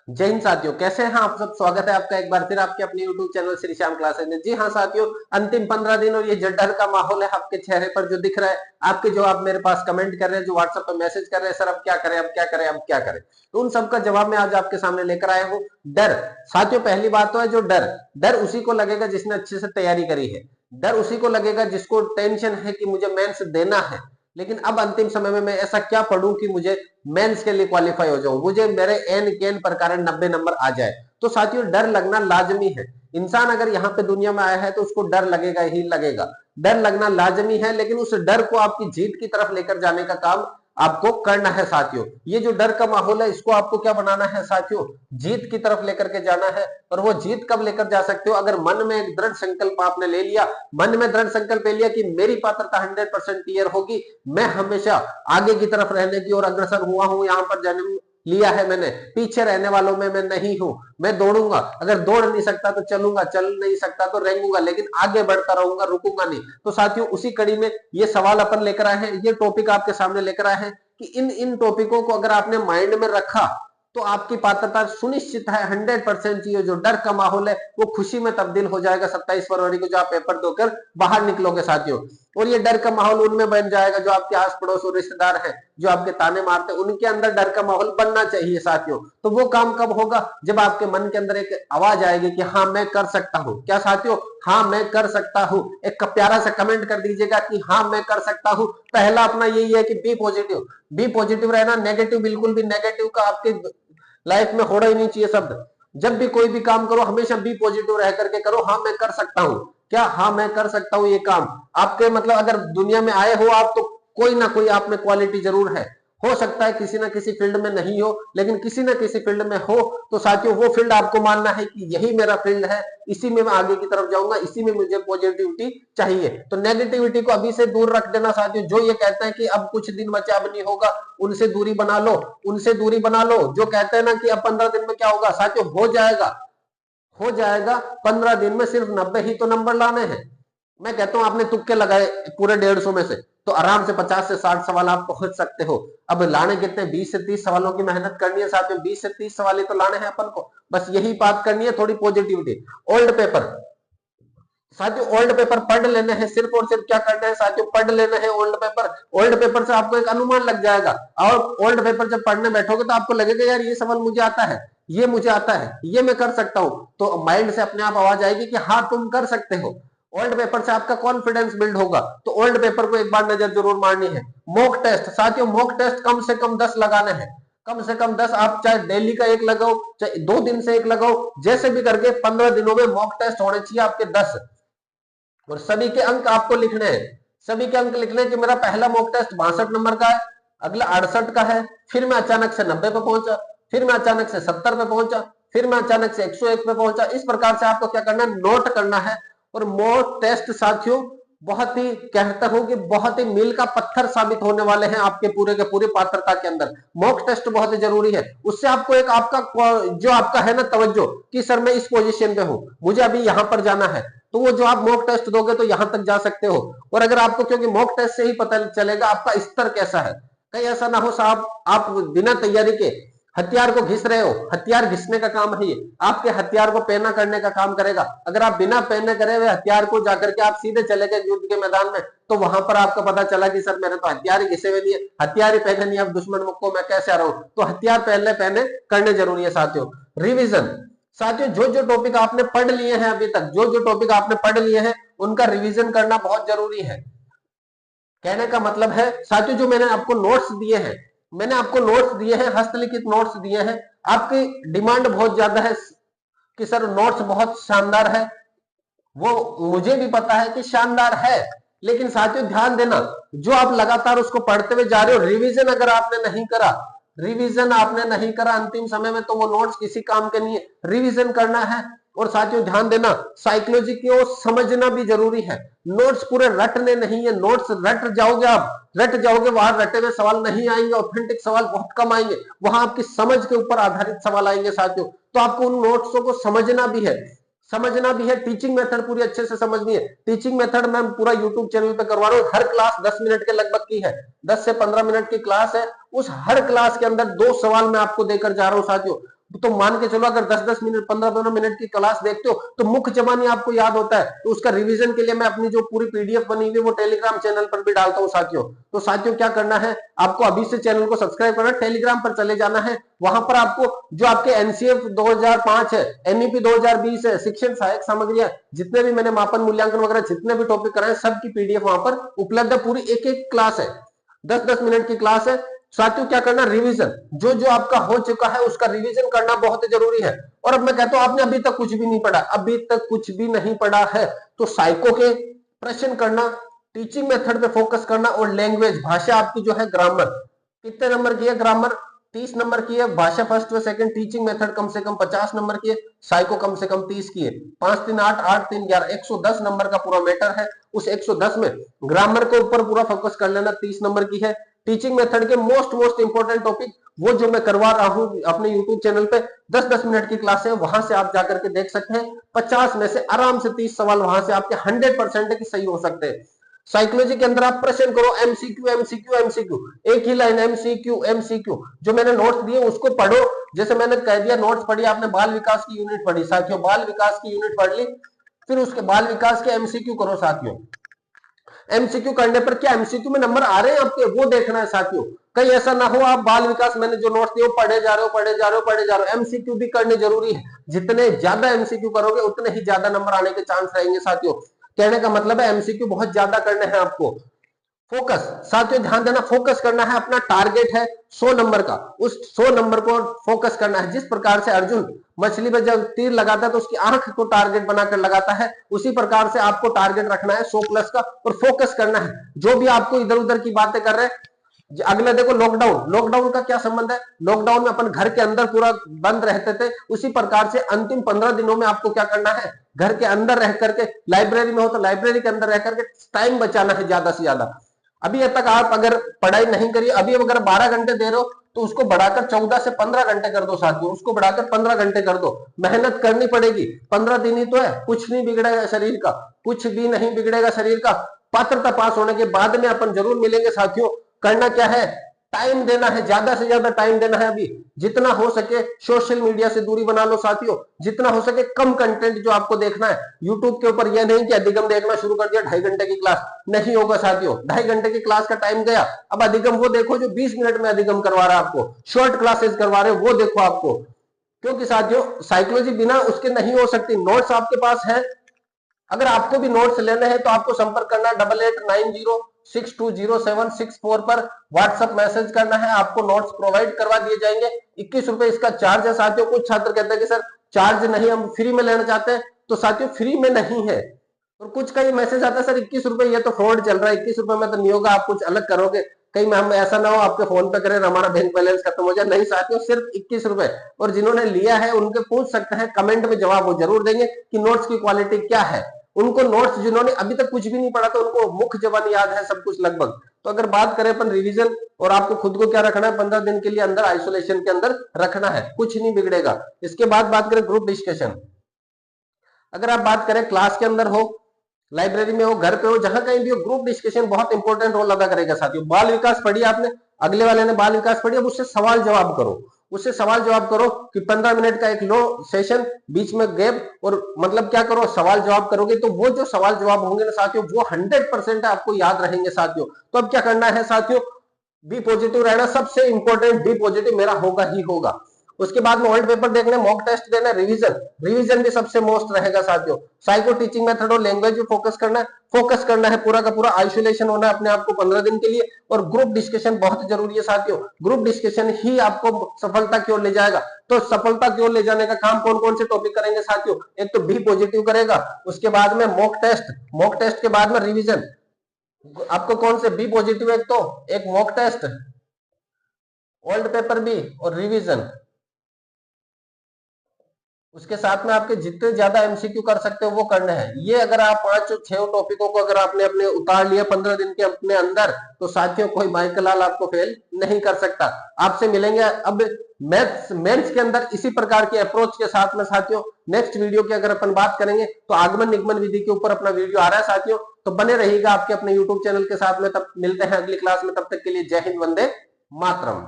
जय हिंद साथियों, कैसे हैं आप सब। स्वागत है आपका एक बार फिर आपके अपने YouTube channel Shri Shyam classes में। जी हाँ साथियों, अंतिम 15 दिन और ये जो डर का माहौल है आपके चेहरे पर जो दिख रहा है, आपके जो आप मेरे पास कमेंट कर रहे हैं, जो व्हाट्सएप पर मैसेज कर रहे हैं, सर अब क्या करें, अब क्या करें, अब क्या करें, तो उन सबका जवाब मैं आज आपके सामने लेकर आया हूँ। डर साथियों, पहली बात तो है जो डर डर उसी को लगेगा जिसने अच्छे से तैयारी करी है। डर उसी को लगेगा जिसको टेंशन है कि मुझे मेंस देना है, लेकिन अब अंतिम समय में मैं ऐसा क्या पढ़ूं कि मुझे मेंस के लिए क्वालिफाई हो जाऊं, मुझे मेरे एन केन प्रकार 90 नंबर आ जाए। तो साथियों, डर लगना लाजमी है। इंसान अगर यहाँ पे दुनिया में आया है तो उसको डर लगेगा ही लगेगा। डर लगना लाजमी है, लेकिन उस डर को आपकी जीत की तरफ लेकर जाने का काम आपको करना है साथियों। ये जो डर का माहौल है, इसको आपको क्या बनाना है साथियों, जीत की तरफ लेकर के जाना है। और वो जीत कब लेकर जा सकते हो, अगर मन में एक दृढ़ संकल्प आपने ले लिया, मन में दृढ़ संकल्प ले लिया कि मेरी पात्रता 100% क्लियर होगी, मैं हमेशा आगे की तरफ रहने की ओर अग्रसर हुआ हूं, यहां पर जन्म लिया है मैंने, पीछे रहने वालों में मैं नहीं हूं, मैं दौड़ूंगा, अगर दौड़ नहीं सकता तो चलूंगा, चल नहीं सकता तो रेंगूंगा, लेकिन आगे बढ़ता रहूंगा, रुकूंगा नहीं। तो साथियों, उसी कड़ी में ये सवाल अपन लेकर आए हैं, ये टॉपिक आपके सामने लेकर आए हैं कि इन इन टॉपिकों को अगर आपने माइंड में रखा तो आपकी पात्रता सुनिश्चित है 100%। ये जो डर का माहौल है वो खुशी में तब्दील हो जाएगा 27 फरवरी को, जो आप पेपर देकर बाहर निकलोगे साथियों। और ये डर का माहौल उनमें बन जाएगा जो आपके आस पड़ोस और रिश्तेदार हैं, जो आपके ताने मारते हैं, उनके अंदर डर का माहौल बनना चाहिए साथियों। तो वो काम कब होगा, जब आपके मन के अंदर एक आवाज आएगी कि हाँ मैं कर सकता हूँ। क्या साथियों, हाँ मैं कर सकता हूँ। एक प्यारा सा कमेंट कर दीजिएगा कि हाँ मैं कर सकता हूँ। पहला अपना यही है कि बी पॉजिटिव, बी पॉजिटिव रहना। नेगेटिव, बिल्कुल भी नेगेटिव का आपके लाइफ में होना ही नहीं चाहिए शब्द। जब भी कोई भी काम करो हमेशा बी पॉजिटिव रह करके करो। हाँ मैं कर सकता हूँ। क्या हाँ मैं कर सकता हूँ, ये काम आपके मतलब अगर दुनिया में आए हो आप, तो कोई ना कोई आप में क्वालिटी जरूर है। हो सकता है किसी ना किसी फील्ड में नहीं हो, लेकिन किसी ना किसी फील्ड में हो। तो साथियों, वो फील्ड आपको मानना है कि यही मेरा फील्ड है, इसी में मैं आगे की तरफ जाऊंगा, इसी में मुझे पॉजिटिविटी चाहिए। तो नेगेटिविटी को अभी से दूर रख देना साथियों। जो ये कहते हैं कि अब कुछ दिन बचा, अब नहीं होगा, उनसे दूरी बना लो, उनसे दूरी बना लो। जो कहते हैं ना कि अब 15 दिन में क्या होगा, साथियों हो जाएगा, हो जाएगा। 15 दिन में सिर्फ 90 ही तो नंबर लाने हैं। मैं कहता हूं आपने तुक्के लगाए पूरे 150 में से, तो आराम से 50 से 60 सवाल आप पहुंच सकते हो। अब लाने कितने, 20 से 30 सवालों की मेहनत करनी है साथियों। 20 से 30 सवाल ही तो लाने हैं अपन को, बस यही बात करनी है, थोड़ी पॉजिटिविटी। ओल्ड पेपर साथियों, ओल्ड पेपर पढ़ लेने हैं, सिर्फ और सिर्फ क्या करना है साथियों, पढ़ लेना है ओल्ड पेपर। ओल्ड पेपर से आपको एक अनुमान लग जाएगा, और ओल्ड पेपर जब पढ़ने बैठोगे तो आपको लगेगा यार ये सवाल मुझे आता है, ये मुझे आता है, ये मैं कर सकता हूं। तो माइंड से अपने आप आवाज आएगी कि हाँ तुम कर सकते हो। ओल्ड पेपर से आपका कॉन्फिडेंस बिल्ड होगा। तो ओल्ड पेपर को एक बार नजर जरूर मारनी है। मॉक टेस्ट साथियों, मॉक टेस्ट कम से कम 10 लगाने हैं, कम से कम 10। आप चाहे डेली का एक लगाओ, चाहे 2 दिन से एक लगाओ, जैसे भी करके 15 दिनों में मॉक टेस्ट होने चाहिए आपके 10। और सभी के अंक आपको लिखने हैं, सभी के अंक लिखने हैं कि मेरा पहला मॉक टेस्ट 62 नंबर का है, अगला 68 का है, फिर मैं अचानक से 90 पे पहुंचा, फिर मैं अचानक से 70 पे पहुंचा, फिर मैं अचानक से 101 पे पहुंचा। इस प्रकार से आपको क्या करना है, नोट करना है। और मॉक टेस्ट साथियों बहुत ही कहता हूं कि बहुत ही मील का पत्थर साबित होने वाले हैं आपके पूरे के पूरे पात्रता के अंदर। मॉक टेस्ट बहुत ही जरूरी है। उससे आपको एक आपका जो आपका है ना तवज्जो कि सर मैं इस पोजीशन पे हूं, मुझे अभी यहां पर जाना है, तो वो जो आप मॉक टेस्ट दोगे तो यहां तक जा सकते हो। और अगर आपको, क्योंकि मॉक टेस्ट से ही पता चलेगा आपका स्तर कैसा है। कहीं ऐसा ना हो साहब आप बिना तैयारी के हथियार को घिस रहे हो, हथियार घिसने का काम है ये, आपके हथियार को पहना करने का काम करेगा। अगर आप बिना पहने करे हुए हथियार को जाकर के आप सीधे चले गए युद्ध के मैदान में, तो वहां पर आपको पता चला कि सर मैंने तो हथियार ही घिसे हुए नहीं है, हथियार ही पहने नहीं, अब दुश्मन को मैं कैसे आ रहा हूं। तो हथियार पहले पहने करने जरूरी है साथियों। रिविजन साथियों, जो जो टॉपिक आपने पढ़ लिए हैं अभी तक, जो जो टॉपिक आपने पढ़ लिए हैं उनका रिवीजन करना बहुत जरूरी है। कहने का मतलब है साथियों, जो मैंने आपको नोट्स दिए हैं, मैंने आपको नोट्स दिए हैं, हस्तलिखित नोट्स दिए हैं। आपकी डिमांड बहुत ज्यादा है कि सर नोट्स बहुत शानदार है, वो मुझे भी पता है कि शानदार है, लेकिन साथियों ध्यान देना, जो आप लगातार उसको पढ़ते हुए जा रहे हो, रिवीजन अगर आपने नहीं करा, रिवीजन आपने नहीं करा अंतिम समय में, तो वो नोट्स किसी काम के नहीं है। रिवीजन करना है। और साथियों ध्यान देना, साइकोलॉजी को समझना भी जरूरी है। नोट्स पूरे रटने नहीं है, नोट्स रट जाओगे आप, रट जाओगे, वहां रटे हुए सवाल नहीं आएंगे, ऑथेंटिक सवाल बहुत कम आएंगे, वहां आपकी समझ के ऊपर आधारित सवाल आएंगे साथियों। तो आपको उन नोट्सों को समझना भी है, समझना भी है। टीचिंग मेथड पूरी अच्छे से समझनी है। टीचिंग मेथड मैं पूरा यूट्यूब चैनल पे करवा रहा हूँ, हर क्लास 10 मिनट के लगभग की है, 10 से 15 मिनट की क्लास है। उस हर क्लास के अंदर 2 सवाल मैं आपको देकर जा रहा हूँ साथियों। तो मान के चलो अगर 10-10 मिनट 15-15 मिनट की क्लास देखते हो तो मुख्य जबानी आपको याद होता है। तो उसका रिवीजन के लिए मैं अपनी जो पूरी पीडीएफ बनी हुई है वो टेलीग्राम चैनल पर भी डालता हूं साथियों। तो साथियों क्या करना है, आपको अभी से चैनल को सब्सक्राइब करना, टेलीग्राम पर चले जाना है। वहां पर आपको जो आपके एनसीएफ 2005 है, एनईपी 2020 है, शिक्षण सहायक सामग्रियां, जितने भी मैंने मापन मूल्यांकन वगैरह जितने भी टॉपिक कराए सबकी पीडीएफ वहां पर उपलब्ध है। पूरी एक एक क्लास है, 10-10 मिनट की क्लास है। साथियों क्या करना, रिवीजन जो जो आपका हो चुका है उसका रिवीजन करना बहुत जरूरी है। और अब मैं कहता हूं आपने अभी तक कुछ भी नहीं पढ़ा, अभी तक कुछ भी नहीं पढ़ा है तो साइको के प्रश्न करना, टीचिंग मेथड पे फोकस करना, और लैंग्वेज भाषा आपकी जो है ग्रामर, कितने नंबर की है ग्रामर, 30 नंबर की है। भाषा फर्स्ट व सेकंड, टीचिंग मेथड कम से कम 50 नंबर की है, साइको कम से कम 30 की है। 5 3 8 8 3 11 110 नंबर का पूरा मैटर है। उस 110 में ग्रामर के ऊपर पूरा फोकस कर लेना, 30 नंबर की है। टीचिंग मेथड के मोस्ट इंपोर्टेंट टॉपिक वो जो मैं करवा रहा हूं अपने यूट्यूब चैनल पे 10-10 मिनट की क्लास है, वहां से आप जाकर के देख सकते हैं। 50 में से आराम से 30 सवाल वहां से आपके 100% की सही हो सकते हैं। साइकोलॉजी के अंदर आप प्रश्न करो, एमसीक्यू एमसीक्यू एमसीक्यू, एक ही लाइन एमसीक्यू एमसीक्यू। जो मैंने नोट्स दिए उसको पढ़ो, जैसे मैंने कह दिया नोट्स पढ़ी, आपने बाल विकास की यूनिट पढ़ी साथियों, बाल विकास की यूनिट पढ़ ली, फिर उसके बाल विकास के एमसीक्यू करो साथियों। एमसीक्यू करने पर क्या एमसीक्यू में नंबर आ रहे हैं आपके, वो देखना है साथियों। कहीं ऐसा ना हो आप बाल विकास मैंने जो नोट्स दिए पढ़े जा रहे हो पढ़े जा रहे हो पढ़े जा रहे हो। एमसीक्यू भी करने जरूरी है, जितने ज्यादा एमसीक्यू करोगे उतने ही ज्यादा नंबर आने के चांस रहेंगे साथियों। कहने का मतलब है एमसीक्यू बहुत ज्यादा करने हैं आपको। फोकस साथियों ध्यान देना, फोकस करना है, अपना टारगेट है 100 नंबर का, उस 100 नंबर को फोकस करना है। जिस प्रकार से अर्जुन मछली पर जब तीर लगाता है तो उसकी आंख को टारगेट बनाकर लगाता है, उसी प्रकार से आपको टारगेट रखना है 100 प्लस का और फोकस करना है। जो भी आपको इधर उधर की बातें कर रहे हैं, अगला देखो लॉकडाउन, लॉकडाउन का क्या संबंध है, लॉकडाउन में अपन घर के अंदर पूरा बंद रहते थे, उसी प्रकार से अंतिम 15 दिनों में आपको क्या करना है, घर के अंदर रह करके, लाइब्रेरी में हो तो लाइब्रेरी के अंदर रह करके टाइम बचाना है ज्यादा से ज्यादा। अभी तक आप अगर पढ़ाई नहीं करी, अभी अगर 12 घंटे दे रहे हो तो उसको बढ़ाकर 14 से 15 घंटे कर दो साथियों, उसको बढ़ाकर 15 घंटे कर दो। मेहनत करनी पड़ेगी, 15 दिन ही तो है, कुछ नहीं बिगड़ेगा शरीर का, कुछ भी नहीं बिगड़ेगा शरीर का। पात्रता पास होने के बाद में अपन जरूर मिलेंगे साथियों। करना क्या है, टाइम देना है, ज्यादा से ज्यादा टाइम देना है। अभी जितना हो सके सोशल मीडिया से दूरी बना लो साथियों, जितना हो सके कम कंटेंट जो आपको देखना है यूट्यूब के ऊपर। यह नहीं कि अधिगम देखना शुरू कर दिया, 2.5 घंटे की क्लास नहीं होगा साथियों। 2.5 घंटे की क्लास का टाइम गया, अब अधिगम वो देखो जो 20 मिनट में अधिगम करवा रहा है आपको, शॉर्ट क्लासेस करवा रहे वो देखो आपको। क्योंकि साथियों साइकोलॉजी बिना उसके नहीं हो सकती। नोट्स आपके पास है, अगर आपको भी नोट्स लेने हैं तो आपको संपर्क करना 8890620764 पर व्हाट्सएप मैसेज करना है, आपको नोट्स प्रोवाइड करवा दिए जाएंगे। 21 रुपए इसका चार्ज है साथियों। कुछ छात्र कहते हैं कि सर चार्ज नहीं, हम फ्री में लेना चाहते हैं, तो साथियों फ्री में नहीं है। और कुछ का ये मैसेज आता है सर 21 रुपए ये तो फ्रॉड चल रहा है, 21 रुपए में तो नहीं होगा, आप कुछ अलग करोगे, कहीं हम ऐसा ना हो आपके फोन पे करें हमारा बैंक बैलेंस खत्म हो जाए। नहीं साथियों, सिर्फ 21 रुपए। और जिन्होंने लिया है उनके पूछ सकते हैं, कमेंट में जवाब वो जरूर देंगे कि नोट्स की क्वालिटी क्या है। उनको नोट्स जिन्होंने अभी तक कुछ भी नहीं पढ़ा तो उनको मुख्य जबान याद है सब कुछ लगभग। तो अगर बात करें अपन रिवीजन, और आपको खुद को क्या रखना है, 15 दिन के लिए अंदर आइसोलेशन के अंदर रखना है, कुछ नहीं बिगड़ेगा। इसके बाद बात करें ग्रुप डिस्कशन। अगर आप बात करें क्लास के अंदर हो, लाइब्रेरी में हो, घर पे हो, जहां कहीं भी हो, ग्रुप डिस्कशन बहुत इंपॉर्टेंट रोल अदा करेगा साथियों। बाल विकास पढ़ी आपने, अगले वाले ने बाल विकास पढ़ी, अब उससे सवाल जवाब करो, उससे सवाल जवाब करो कि 15 मिनट का एक लो सेशन, बीच में गैप, और मतलब क्या करो, सवाल जवाब करोगे तो वो जो सवाल जवाब होंगे ना साथियों वो 100% आपको याद रहेंगे साथियों। तो अब क्या करना है साथियों, बी पॉजिटिव रहना, सबसे इंपॉर्टेंट बी पॉजिटिव मेरा होगा ही होगा। उसके बाद में ओल्ड पेपर देखने, मॉक टेस्ट देना, रिवीजन, रिवीजन भी सबसे मोस्ट रहेगा साथियों। साइको टीचिंग मेथड और लैंग्वेज भी फोकस करना है पूरा का पूरा, आइसोलेशन होना है अपने आप को 15 दिन के लिए। और ग्रुप डिस्कशन बहुत जरूरी है साथियों, ग्रुप डिस्कशन ही आपको सफलता की ओर ले जाएगा। तो सफलता की ओर ले जाने का काम कौन कौन से टॉपिक करेंगे साथियों, एक तो बी पॉजिटिव करेगा, उसके बाद में मॉक टेस्ट के बाद में रिवीजन। आपको कौन से बी पॉजिटिव, एक तो एक मॉक टेस्ट, ओल्ड पेपर भी और रिवीजन। उसके साथ में आपके जितने ज्यादा एमसीक्यू कर सकते हो वो करने हैं। ये अगर आप 5-6 टॉपिकों को अगर आपने अपने उतार लिया 15 दिन के अपने अंदर, तो साथियों कोई माइकल लाल आपको फेल नहीं कर सकता। आपसे मिलेंगे अब मैथ्स मेंस के अंदर इसी प्रकार की अप्रोच के साथ में साथियों। नेक्स्ट वीडियो की अगर अपन बात करेंगे तो आगमन निगमन विधि के ऊपर अपना वीडियो आ रहा है साथियों, तो बने रहिएगा आपके अपने यूट्यूब चैनल के साथ में। तब मिलते हैं अगली क्लास में, तब तक के लिए जय हिंद, वंदे मातरम।